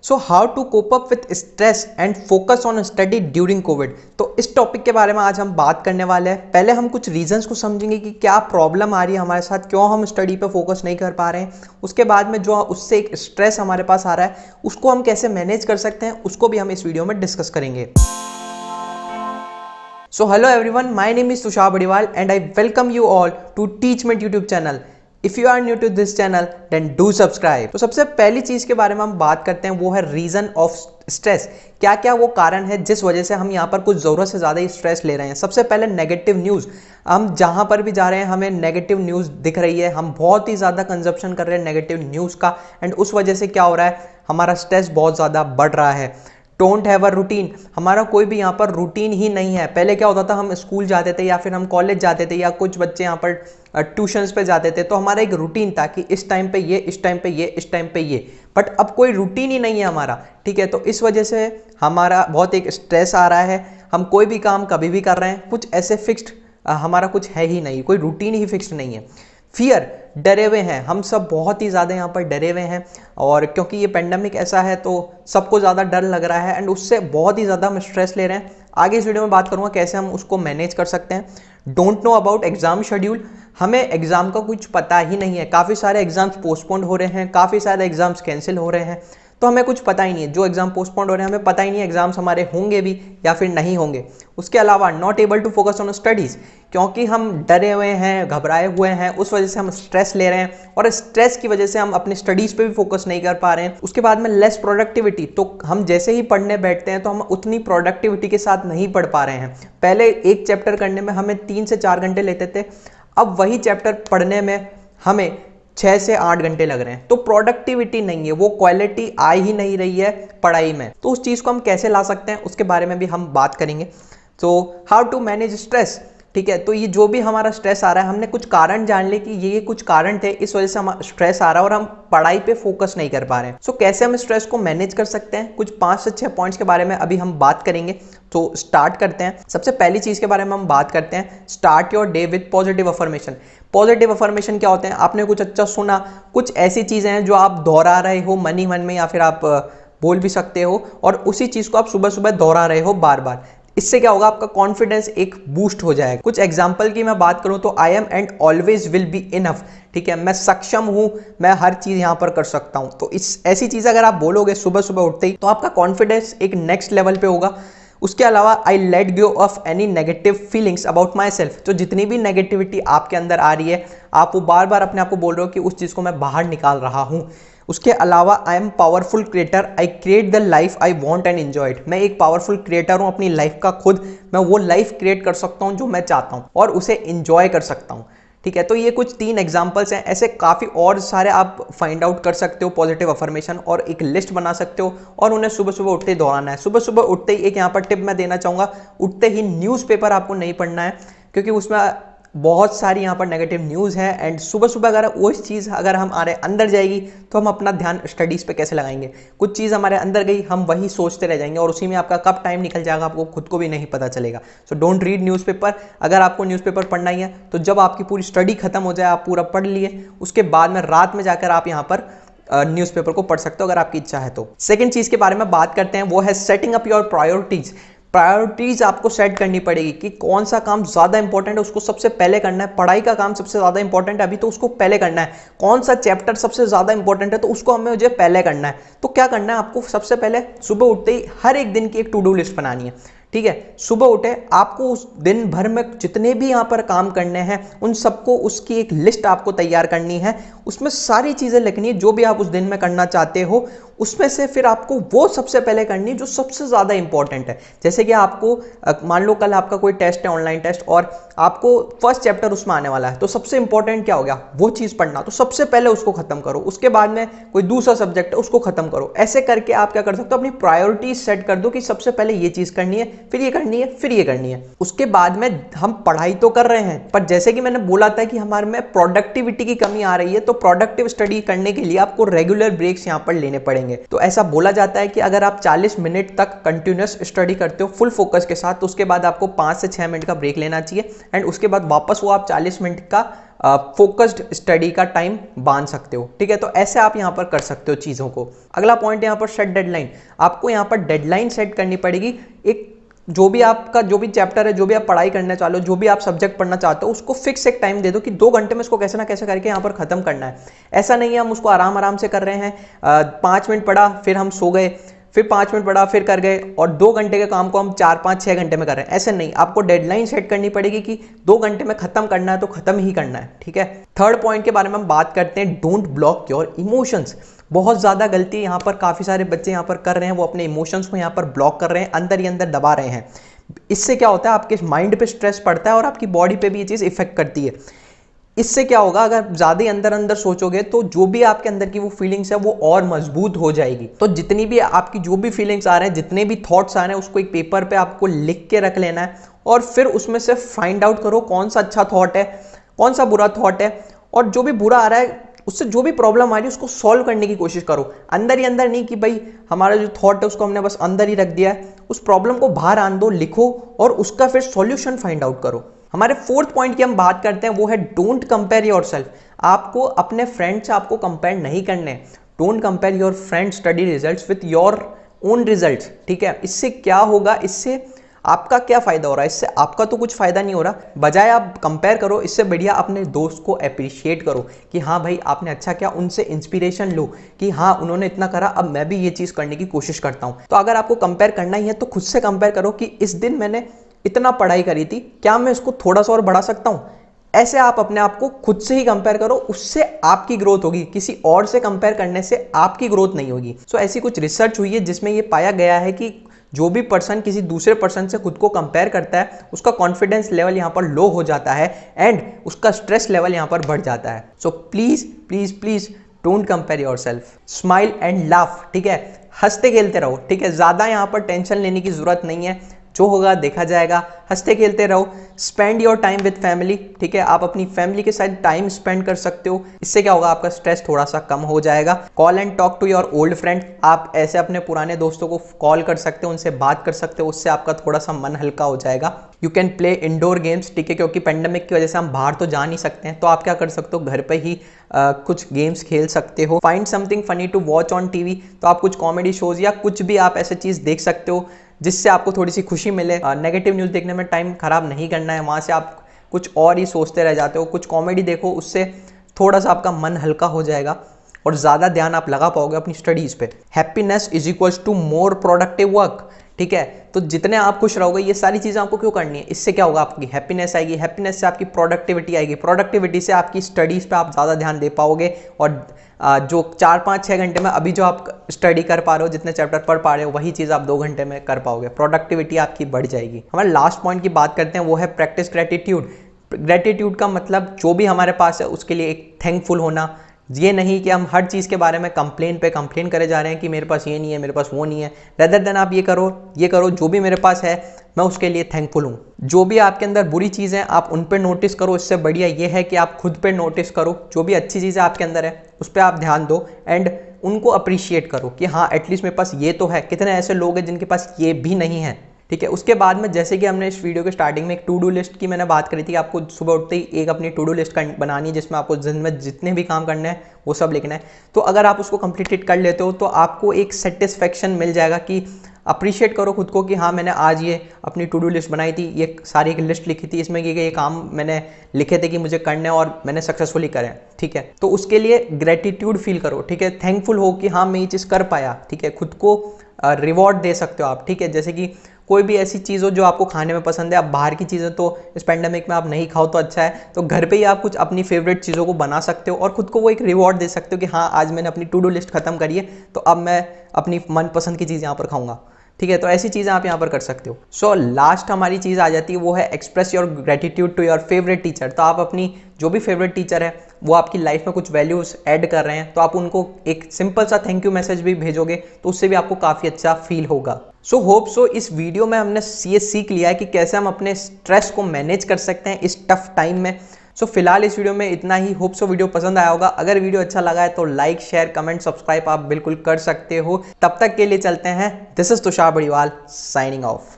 So how to cope up with stress and focus on study during covid. तो इस topic के बारे में आज हम बात करने वाले हैं। पहले हम कुछ रीजंस को समझेंगे कि क्या प्रॉब्लम आ रही है हमारे साथ, क्यों हम स्टडी पे फोकस नहीं कर पा रहे हैं। उसके बाद में जो उससे एक स्ट्रेस हमारे पास आ रहा है उसको हम कैसे मैनेज कर सकते हैं, उसको भी हम इस वीडियो में डिस्कस करेंगे। So hello everyone, my name is Tushar Badiwal and I welcome you all to Teachment YouTube channel. If you are new to this channel, then do subscribe. तो सबसे पहली चीज के बारे में हम बात करते हैं वो है रीजन ऑफ स्ट्रेस। क्या क्या वो कारण है जिस वजह से हम यहाँ पर कुछ जरूरत से ज्यादा ही स्ट्रेस ले रहे हैं। सबसे पहले नेगेटिव न्यूज। हम जहां पर भी जा रहे हैं हमें नेगेटिव न्यूज दिख रही है, हम बहुत ही ज्यादा कंजप्शन कर रहे हैं नेगेटिव न्यूज का, एंड उस वजह से क्या हो रहा है, हमारा स्ट्रेस बहुत ज्यादा बढ़ रहा है। Don't have a routine. हमारा कोई भी यहाँ पर रूटीन ही नहीं है। पहले क्या होता था, हम स्कूल जाते थे या फिर हम कॉलेज जाते थे या कुछ बच्चे यहाँ पर ट्यूशंस पे जाते थे, तो हमारा एक रूटीन था कि इस टाइम पे ये, इस टाइम पे ये, इस टाइम पे ये। बट अब कोई रूटीन ही नहीं है हमारा, ठीक है। तो इस वजह से हमारा बहुत एक स्ट्रेस आ रहा है। हम कोई भी काम कभी भी कर रहे हैं, कुछ ऐसे फिक्स्ड हमारा कुछ है ही नहीं, कोई रूटीन ही फिक्स्ड नहीं है। फियर, डरे हुए हैं हम सब, बहुत ही ज़्यादा यहाँ पर डरे हुए हैं। और क्योंकि ये पेंडेमिक ऐसा है तो सबको ज़्यादा डर लग रहा है एंड उससे बहुत ही ज़्यादा हम स्ट्रेस ले रहे हैं। आगे इस वीडियो में बात करूँगा कैसे हम उसको मैनेज कर सकते हैं। Don't know about exam schedule. हमें एग्जाम का कुछ पता ही नहीं है। काफ़ी सारे एग्जाम्स पोस्टपोन्ड हो रहे हैं, काफ़ी सारे एग्जाम्स कैंसिल हो रहे हैं, तो हमें कुछ पता ही नहीं है। जो एग्जाम पोस्टपोन्ड हो रहे हैं हमें पता ही नहीं है एग्जाम्स हमारे होंगे भी या फिर नहीं होंगे। उसके अलावा not able to focus on studies, क्योंकि हम डरे हुए हैं, घबराए हुए हैं, उस वजह से हम स्ट्रेस ले रहे हैं और स्ट्रेस की वजह से हम अपने स्टडीज़ पे भी फोकस नहीं कर पा रहे हैं। उसके बाद में लेस प्रोडक्टिविटी। तो हम जैसे ही पढ़ने बैठते हैं तो हम उतनी प्रोडक्टिविटी के साथ नहीं पढ़ पा रहे हैं। पहले एक चैप्टर करने में हमें 3 से 4 घंटे लेते थे, अब वही चैप्टर पढ़ने में हमें 6 से 8 घंटे लग रहे हैं। तो प्रोडक्टिविटी नहीं है, वो क्वालिटी आ ही नहीं रही है पढ़ाई में। तो उस चीज़ को हम कैसे ला सकते हैं उसके बारे में भी हम बात करेंगे। तो हाउ टू मैनेज स्ट्रेस, ठीक है। तो ये जो भी हमारा स्ट्रेस आ रहा है, हमने कुछ कारण जान ले कि ये कुछ कारण थे, इस वजह से हमारा स्ट्रेस आ रहा है और हम पढ़ाई पे फोकस नहीं कर पा रहे हैं। सो कैसे हम स्ट्रेस को मैनेज कर सकते हैं, कुछ 5 से 6 पॉइंट्स के बारे में अभी हम बात करेंगे। तो स्टार्ट करते हैं। सबसे पहली चीज के बारे में हम बात करते हैं, start your day with positive affirmation. Positive affirmation क्या होते हैं? आपने कुछ अच्छा सुना, कुछ ऐसी चीजें हैं जो आप दोहरा रहे हो मन ही मन में, या फिर आप बोल भी सकते हो, और उसी चीज को आप सुबह सुबह दोहरा रहे हो बार बार। इससे क्या होगा, आपका कॉन्फिडेंस एक बूस्ट हो जाएगा। कुछ एग्जांपल की मैं बात करूं तो I am and always will be enough, ठीक है। मैं सक्षम हूं, मैं हर चीज यहां पर कर सकता हूं। तो इस ऐसी चीज अगर आप बोलोगे सुबह सुबह उठते ही, तो आपका कॉन्फिडेंस एक नेक्स्ट लेवल पे होगा। उसके अलावा I let go of any negative feelings about my self. तो जितनी भी नेगेटिविटी आपके अंदर आ रही है, आप वो बार बार अपने आप को बोल रहे हो कि उस चीज को मैं बाहर निकाल रहा हूं। उसके अलावा I am powerful creator, I create the life I want and enjoy it. मैं एक पावरफुल क्रिएटर हूं अपनी लाइफ का, खुद मैं वो लाइफ क्रिएट कर सकता हूं जो मैं चाहता हूं और उसे एंजॉय कर सकता हूं, ठीक है। तो ये कुछ 3 एग्जांपल्स हैं, ऐसे काफ़ी और सारे आप फाइंड आउट कर सकते हो पॉजिटिव अफर्मेशन, और एक लिस्ट बना सकते हो और उन्हें सुबह सुबह उठते ही दोहराना है। सुबह सुबह उठते ही एक यहाँ पर टिप मैं देना चाहूँगा, उठते ही न्यूज़पेपर आपको नहीं पढ़ना है, क्योंकि उसमें बहुत सारी यहाँ पर नेगेटिव न्यूज़ है। एंड सुबह सुबह अगर वो चीज़ अगर हमारे अंदर जाएगी तो हम अपना ध्यान स्टडीज़ पे कैसे लगाएंगे। कुछ चीज़ हमारे अंदर गई, हम वही सोचते रह जाएंगे और उसी में आपका कब टाइम निकल जाएगा आपको खुद को भी नहीं पता चलेगा। So don't read newspaper. अगर आपको न्यूज़पेपर पढ़ना ही है तो जब आपकी पूरी स्टडी खत्म हो जाए, आप पूरा पढ़ लिए, उसके बाद में रात में जाकर आप यहाँ पर न्यूज़पेपर को पढ़ सकते हो अगर आपकी इच्छा है तो। सेकेंड चीज़ के बारे में बात करते हैं, वो है setting up your priorities. Priorities आपको सेट करनी पड़ेगी कि कौन सा काम ज़्यादा इंपॉर्टेंट है, उसको सबसे पहले करना है। पढ़ाई का काम सबसे ज़्यादा इंपॉर्टेंट है अभी, तो उसको पहले करना है। कौन सा चैप्टर सबसे ज़्यादा इंपॉर्टेंट है, तो उसको हमें मुझे पहले करना है। तो क्या करना है आपको, सबसे पहले सुबह उठते ही हर एक दिन की एक टू डू लिस्ट बनानी है, ठीक है। सुबह उठे आपको उस दिन भर में जितने भी यहाँ पर काम करने हैं उन सबको, उसकी एक लिस्ट आपको तैयार करनी है। उसमें सारी चीज़ें लिखनी है जो भी आप उस दिन में करना चाहते हो। उसमें से फिर आपको वो सबसे पहले करनी है जो सबसे ज़्यादा इंपॉर्टेंट है। जैसे कि आपको मान लो कल आपका कोई टेस्ट है, ऑनलाइन टेस्ट, और आपको फर्स्ट चैप्टर उसमें आने वाला है, तो सबसे इंपॉर्टेंट क्या हो गया, वो चीज़ पढ़ना। तो सबसे पहले उसको खत्म करो, उसके बाद में कोई दूसरा सब्जेक्ट है उसको खत्म करो। ऐसे करके आप क्या कर सकते हो, अपनी प्रायोरिटीज सेट कर दो कि सबसे पहले ये चीज़ करनी है, फिर ये करनी है, फिर ये करनी है। उसके बाद में हम पढ़ाई तो कर रहे हैं, पर जैसे कि मैंने बोला था कि हमारे में प्रोडक्टिविटी की कमी आ रही है, तो प्रोडक्टिव स्टडी करने के लिए आपको रेगुलर ब्रेक्स यहाँ पर लेने पड़ेंगे। पढ़ेंगे। तो ऐसा बोला जाता है कि अगर आप 40 मिनट तक कंटिन्यूस स्टडी करते हो फुल फोकस के साथ, तो उसके बाद आपको 5 से 6 मिनट का ब्रेक लेना चाहिए एंड उसके बाद वापस वो आप 40 मिनट का फोकस्ड स्टडी का टाइम बांध सकते हो। ठीक है, तो ऐसे आप यहाँ पर कर सकते हो चीज़ों को। अगला पॉइंट यहाँ पर सेट डेडलाइन। आपको यहाँ पर डेडलाइन सेट करनी पड़ेगी। एक जो भी आपका जो भी चैप्टर है, जो भी आप पढ़ाई करना चाहते हो, जो भी आप सब्जेक्ट पढ़ना चाहते हो, उसको फिक्स एक टाइम दे दो कि 2 घंटे में इसको कैसे ना कैसे करके यहाँ पर खत्म करना है। ऐसा नहीं है हम उसको आराम आराम से कर रहे हैं, 5 मिनट पढ़ा फिर हम सो गए, फिर 5 मिनट पढ़ा फिर कर गए और 2 घंटे के काम को हम 4, 5, 6 घंटे में कर रहे हैं। ऐसे नहीं, आपको डेडलाइन सेट करनी पड़ेगी कि 2 घंटे में खत्म करना है तो खत्म ही करना है। ठीक है, थर्ड पॉइंट के बारे में हम बात करते हैं, डोंट ब्लॉक योर इमोशंस। बहुत ज़्यादा गलती यहाँ पर काफ़ी सारे बच्चे यहाँ पर कर रहे हैं, वो अपने इमोशंस को यहाँ पर ब्लॉक कर रहे हैं, अंदर ही अंदर दबा रहे हैं। इससे क्या होता है, आपके माइंड पे स्ट्रेस पड़ता है और आपकी बॉडी पे भी ये चीज़ इफेक्ट करती है। इससे क्या होगा, अगर ज़्यादा ही अंदर अंदर सोचोगे तो जो भी आपके अंदर की वो फीलिंग्स है वो और मजबूत हो जाएगी। तो जितनी भी आपकी जो भी फीलिंग्स आ रहे हैं, जितने भी थॉट्स आ रहे हैं, उसको एक पेपर पे आपको लिख के रख लेना है और फिर उसमें से फाइंड आउट करो कौन सा अच्छा थॉट है, कौन सा बुरा थॉट है, और जो भी बुरा आ रहा है उससे जो भी प्रॉब्लम आ रही है उसको सॉल्व करने की कोशिश करो। अंदर ही अंदर नहीं कि भाई हमारा जो थॉट है उसको हमने बस अंदर ही रख दिया है, उस प्रॉब्लम को बाहर आन दो, लिखो और उसका फिर सॉल्यूशन फाइंड आउट करो। हमारे फोर्थ पॉइंट की हम बात करते हैं, वो है डोंट कंपेयर योरसेल्फ। आपको अपने फ्रेंड से आपको कंपेयर नहीं करने। Don't compare your friend study results with your own results. ठीक है, इससे क्या होगा, इससे आपका क्या फायदा हो रहा है, इससे आपका तो कुछ फायदा नहीं हो रहा। बजाय आप कंपेयर करो, इससे बढ़िया अपने दोस्त को अप्रिशिएट करो कि हाँ भाई आपने अच्छा किया, उनसे इंस्पिरेशन लो कि हाँ उन्होंने इतना करा, अब मैं भी ये चीज़ करने की कोशिश करता हूँ। तो अगर आपको कंपेयर करना ही है तो खुद से कंपेयर करो कि इस दिन मैंने इतना पढ़ाई करी थी, क्या मैं इसको थोड़ा सा और बढ़ा सकता हूँ। ऐसे आप अपने आप को खुद से ही कंपेयर करो, उससे आपकी ग्रोथ होगी, किसी और से कंपेयर करने से आपकी ग्रोथ नहीं होगी। सो ऐसी कुछ रिसर्च हुई है जिसमें ये पाया गया है कि जो भी पर्सन किसी दूसरे पर्सन से खुद को कंपेयर करता है उसका कॉन्फिडेंस लेवल यहाँ पर लो हो जाता है एंड उसका स्ट्रेस लेवल यहाँ पर बढ़ जाता है। So please please please don't compare yourself. Smile and laugh. ठीक है, हंसते खेलते रहो। ठीक है, ज़्यादा यहाँ पर टेंशन लेने की जरूरत नहीं है, जो होगा देखा जाएगा। हंसते खेलते रहो। Spend your time with family. ठीक है, आप अपनी फैमिली के साथ टाइम स्पेंड कर सकते हो, इससे क्या होगा, आपका स्ट्रेस थोड़ा सा कम हो जाएगा। Call and talk to your old friend. आप ऐसे अपने पुराने दोस्तों को कॉल कर सकते हो, उनसे बात कर सकते हो, उससे आपका थोड़ा सा मन हल्का हो जाएगा। You can play indoor games. ठीक है, क्योंकि पेंडेमिक की वजह से हम बाहर तो जा नहीं सकते हैं, तो आप क्या कर सकते हो, घर पे ही कुछ गेम्स खेल सकते हो। Find something funny to watch on TV. तो आप कुछ कॉमेडी शोज या कुछ भी आप ऐसे चीज़ देख सकते हो जिससे आपको थोड़ी सी खुशी मिले। नेगेटिव न्यूज़ देखने में टाइम खराब नहीं करना है, वहाँ से आप कुछ और ही सोचते रह जाते हो। कुछ कॉमेडी देखो, उससे थोड़ा सा आपका मन हल्का हो जाएगा और ज़्यादा ध्यान आप लगा पाओगे अपनी स्टडीज़ पे। Happiness is equals to more productive work. ठीक है, तो जितने आप खुश रहोगे, ये सारी चीज़ें आपको क्यों करनी है, इससे क्या होगा, आपकी हैप्पीनेस आएगी, हैप्पीनेस से आपकी प्रोडक्टिविटी आएगी, प्रोडक्टिविटी से आपकी स्टडीज़ पे आप ज़्यादा ध्यान दे पाओगे और जो 4, 5, 6 घंटे में अभी जो आप स्टडी कर पा रहे हो, जितने चैप्टर पढ़ पा रहे हो, वही चीज़ आप 2 घंटे में कर पाओगे, प्रोडक्टिविटी आपकी बढ़ जाएगी। हमारे लास्ट पॉइंट की बात करते हैं, वो है प्रैक्टिस ग्रेटिट्यूड। ग्रेटिट्यूड का मतलब जो भी हमारे पास है उसके लिए एक थैंकफुल होना। ये नहीं कि हम हर चीज़ के बारे में कंप्लेन पे कंप्लेन करे जा रहे हैं कि मेरे पास ये नहीं है, मेरे पास वो नहीं है। रेदर देन आप ये करो जो भी मेरे पास है मैं उसके लिए थैंकफुल हूँ। जो भी आपके अंदर बुरी चीज़ें आप उन पे नोटिस करो, इससे बढ़िया ये है कि आप खुद पे नोटिस करो, जो भी अच्छी चीज़ें आपके अंदर है उस पर आप ध्यान दो एंड उनको अप्रिशिएट करो कि हाँ एटलीस्ट मेरे पास ये तो है। कितने ऐसे लोग हैं जिनके पास ये भी नहीं है। ठीक है, उसके बाद में जैसे कि हमने इस वीडियो के स्टार्टिंग में एक टू डू लिस्ट की मैंने बात करी थी, आपको सुबह उठते ही एक अपनी टू डू लिस्ट बनानी है जिसमें आपको दिन में जितने भी काम करने हैं वो सब लिखना है। तो अगर आप उसको कंप्लीटेड कर लेते हो तो आपको एक सेटिस्फेक्शन मिल जाएगा कि अप्रिशिएट करो खुद को कि हाँ मैंने आज ये अपनी टू डू लिस्ट बनाई थी, ये सारी एक लिस्ट लिखी थी, इसमें ये काम मैंने लिखे थे कि मुझे करने और मैंने सक्सेसफुली करे। ठीक है, तो उसके लिए ग्रेटिट्यूड फील करो। ठीक है, थैंकफुल हो कि हाँ मैं ये चीज़ कर पाया। ठीक है, खुद को रिवॉर्ड दे सकते हो आप। ठीक है, जैसे कि कोई भी ऐसी चीज़ हो जो आपको खाने में पसंद है, आप बाहर की चीज़ें तो इस पेंडेमिक में आप नहीं खाओ तो अच्छा है, तो घर पे ही आप कुछ अपनी फेवरेट चीज़ों को बना सकते हो और खुद को वो एक रिवॉर्ड दे सकते हो कि हाँ आज मैंने अपनी टू डू लिस्ट खत्म करी है, तो अब मैं अपनी मनपसंद की चीज़ यहाँ पर खाऊंगा। ठीक है, तो ऐसी चीज़ें आप यहाँ पर कर सकते हो। सो लास्ट हमारी चीज़ आ जाती है, वो है express your gratitude to your favourite teacher. तो आप अपनी जो भी फेवरेट टीचर है वो आपकी लाइफ में कुछ वैल्यूज़ ऐड कर रहे हैं, तो आप उनको एक सिंपल सा थैंक यू मैसेज भी भेजोगे तो उससे भी आपको काफ़ी अच्छा फील होगा। सो होप सो इस वीडियो में हमने ये सीख लिया है कि कैसे हम अपने स्ट्रेस को मैनेज कर सकते हैं इस टफ टाइम में। सो फिलहाल इस वीडियो में इतना ही। होप सो वीडियो पसंद आया होगा। अगर वीडियो अच्छा लगा है तो लाइक, शेयर, कमेंट, सब्सक्राइब आप बिल्कुल कर सकते हो। तब तक के लिए चलते हैं। This is Tushar Badiwal signing off.